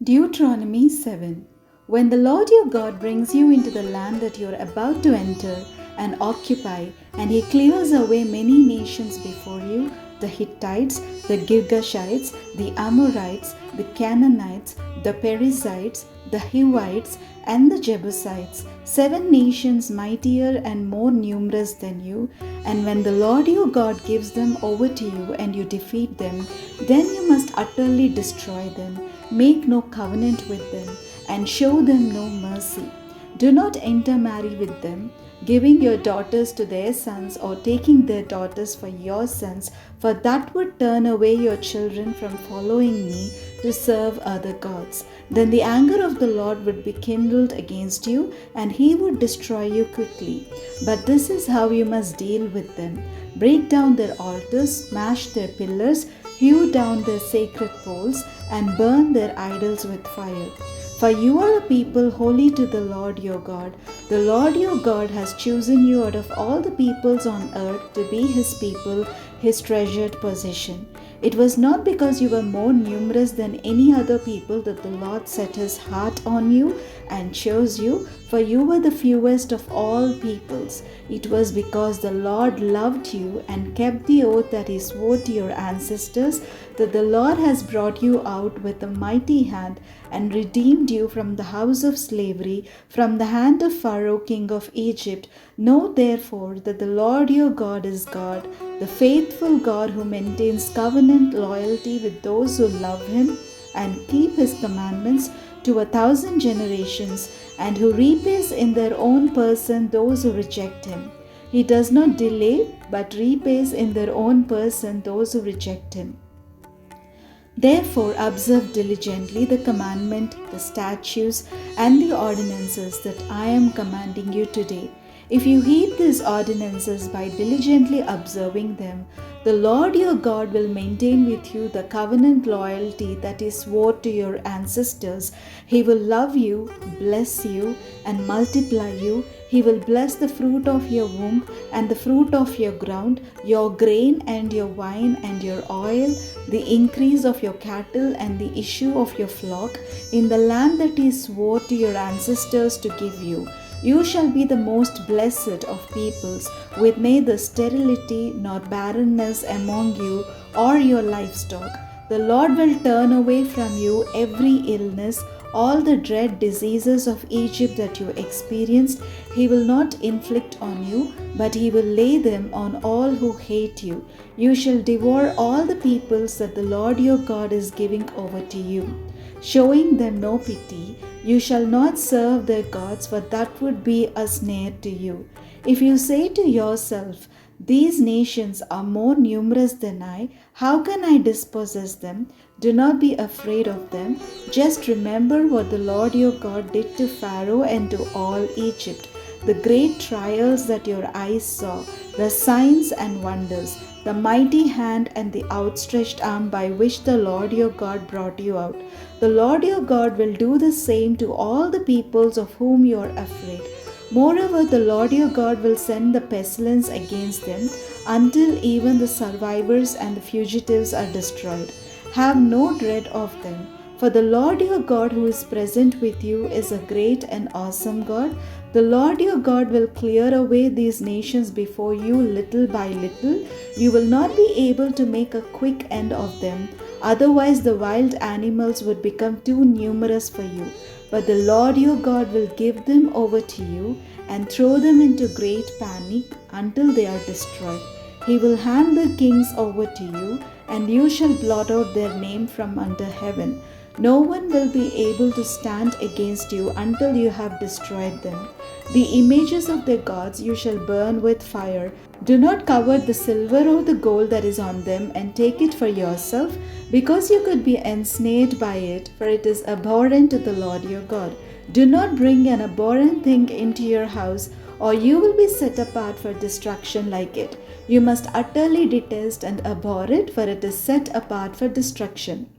Deuteronomy 7. When the Lord your God brings you into the land that you are about to enter and occupy, and he clears away many nations before you, the Hittites, the Girgashites, the Amorites, the Canaanites, the Perizzites, the Hivites, and the Jebusites, 7 nations mightier and more numerous than you, and when the Lord your God gives them over to you and you defeat them, then you must utterly destroy them. Make no covenant with them, and show them no mercy. Do not intermarry with them, giving your daughters to their sons or taking their daughters for your sons, for that would turn away your children from following me to serve other gods. Then the anger of the Lord would be kindled against you, and he would destroy you quickly. But this is how you must deal with them. Break down their altars, smash their pillars, hew down their sacred poles, and burn their idols with fire. For you are a people holy to the Lord your God. The Lord your God has chosen you out of all the peoples on earth to be his people, his treasured possession. It was not because you were more numerous than any other people that the Lord set his heart on you and chose you, for you were the fewest of all peoples. It was because the Lord loved you and kept the oath that he swore to your ancestors, that the Lord has brought you out with a mighty hand and redeemed you from the house of slavery, from the hand of Pharaoh king of Egypt. Know therefore that the Lord your God is God, the faithful God who maintains covenant loyalty with those who love him and keep his commandments to 1,000 generations, and who repays in their own person those who reject him. He does not delay, but repays in their own person those who reject him. Therefore observe diligently the commandment, the statutes, and the ordinances that I am commanding you today. If you heed these ordinances by diligently observing them, the Lord your God will maintain with you the covenant loyalty that he swore to your ancestors. He will love you, bless you, and multiply you. He will bless the fruit of your womb and the fruit of your ground, your grain and your wine and your oil, the increase of your cattle and the issue of your flock, in the land that he swore to your ancestors to give you. You shall be the most blessed of peoples, with neither sterility nor barrenness among you or your livestock. The Lord will turn away from you every illness, all the dread diseases of Egypt that you experienced. He will not inflict on you, but he will lay them on all who hate you. You shall devour all the peoples that the Lord your God is giving over to you, showing them no pity. You shall not serve their gods, for that would be a snare to you. If you say to yourself, these nations are more numerous than I, how can I dispossess them? Do not be afraid of them. Just remember what the Lord your God did to Pharaoh and to all Egypt, the great trials that your eyes saw, the signs and wonders, the mighty hand and the outstretched arm by which the Lord your God brought you out. The Lord your God will do the same to all the peoples of whom you are afraid. Moreover, the Lord your God will send the pestilence against them until even the survivors and the fugitives are destroyed. Have no dread of them, for the Lord your God who is present with you is a great and awesome God. The Lord your God will clear away these nations before you little by little. You will not be able to make a quick end of them. Otherwise, the wild animals would become too numerous for you. But the Lord your God will give them over to you and throw them into great panic until they are destroyed. He will hand the kings over to you, and you shall blot out their name from under heaven. No one will be able to stand against you until you have destroyed them. The images of their gods you shall burn with fire. Do not covet the silver or the gold that is on them and take it for yourself, because you could be ensnared by it, for it is abhorrent to the Lord your God. Do not bring an abhorrent thing into your house, or you will be set apart for destruction like it. You must utterly detest and abhor it, for it is set apart for destruction.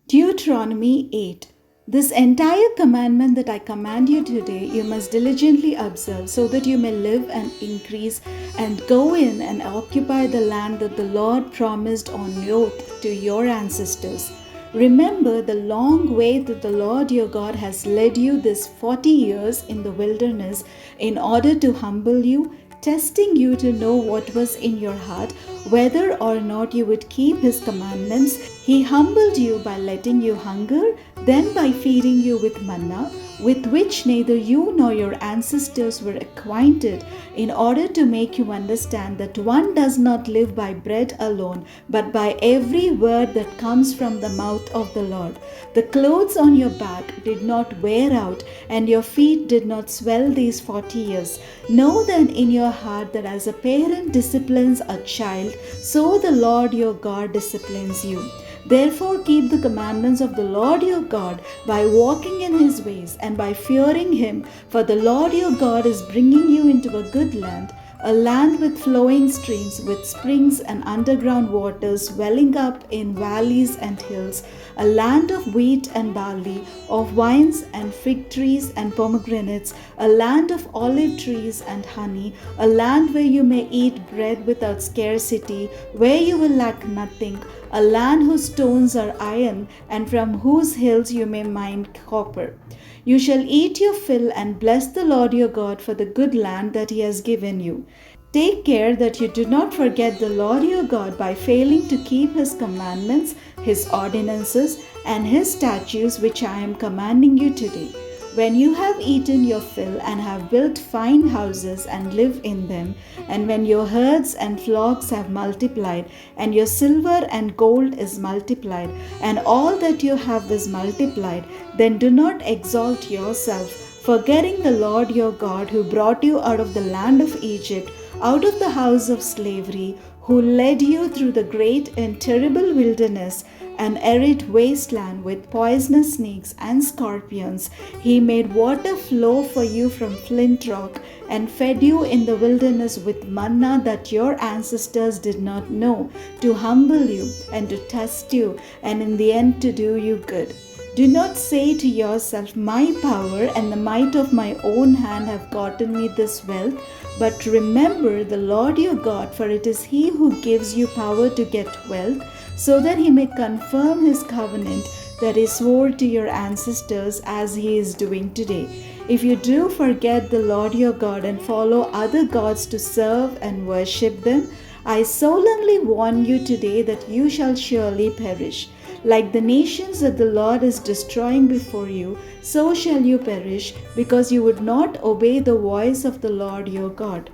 Deuteronomy 8. This entire commandment that I command you today, you must diligently observe, so that you may live and increase and go in and occupy the land that the Lord promised on oath to your ancestors. Remember the long way that the Lord your God has led you this 40 years in the wilderness in order to humble you, testing you to know what was in your heart, whether or not you would keep his commandments. He humbled you by letting you hunger, then by feeding you with manna, with which neither you nor your ancestors were acquainted, in order to make you understand that one does not live by bread alone, but by every word that comes from the mouth of the Lord. The clothes on your back did not wear out, and your feet did not swell these 40 years. Know then in your heart that as a parent disciplines a child, so the Lord your God disciplines you. Therefore keep the commandments of the Lord your God by walking in his ways and by fearing him, for the Lord your God is bringing you into a good land, a land with flowing streams, with springs and underground waters welling up in valleys and hills, a land of wheat and barley, of vines and fig trees and pomegranates, a land of olive trees and honey, a land where you may eat bread without scarcity, where you will lack nothing, a land whose stones are iron, and from whose hills you may mine copper. You shall eat your fill and bless the Lord your God for the good land that he has given you. Take care that you do not forget the Lord your God by failing to keep his commandments, his ordinances, and his statutes which I am commanding you today. When you have eaten your fill and have built fine houses and live in them, and when your herds and flocks have multiplied, and your silver and gold is multiplied, and all that you have is multiplied, then do not exalt yourself, forgetting the Lord your God who brought you out of the land of Egypt, out of the house of slavery, who led you through the great and terrible wilderness, an arid wasteland with poisonous snakes and scorpions. He made water flow for you from flint rock and fed you in the wilderness with manna that your ancestors did not know, to humble you and to test you, and in the end to do you good. Do not say to yourself, my power and the might of my own hand have gotten me this wealth, but remember the Lord your God, for it is he who gives you power to get wealth, so that he may confirm his covenant that he swore to your ancestors, as he is doing today. If you do forget the Lord your God and follow other gods to serve and worship them, I solemnly warn you today that you shall surely perish. Like the nations that the Lord is destroying before you, so shall you perish, because you would not obey the voice of the Lord your God.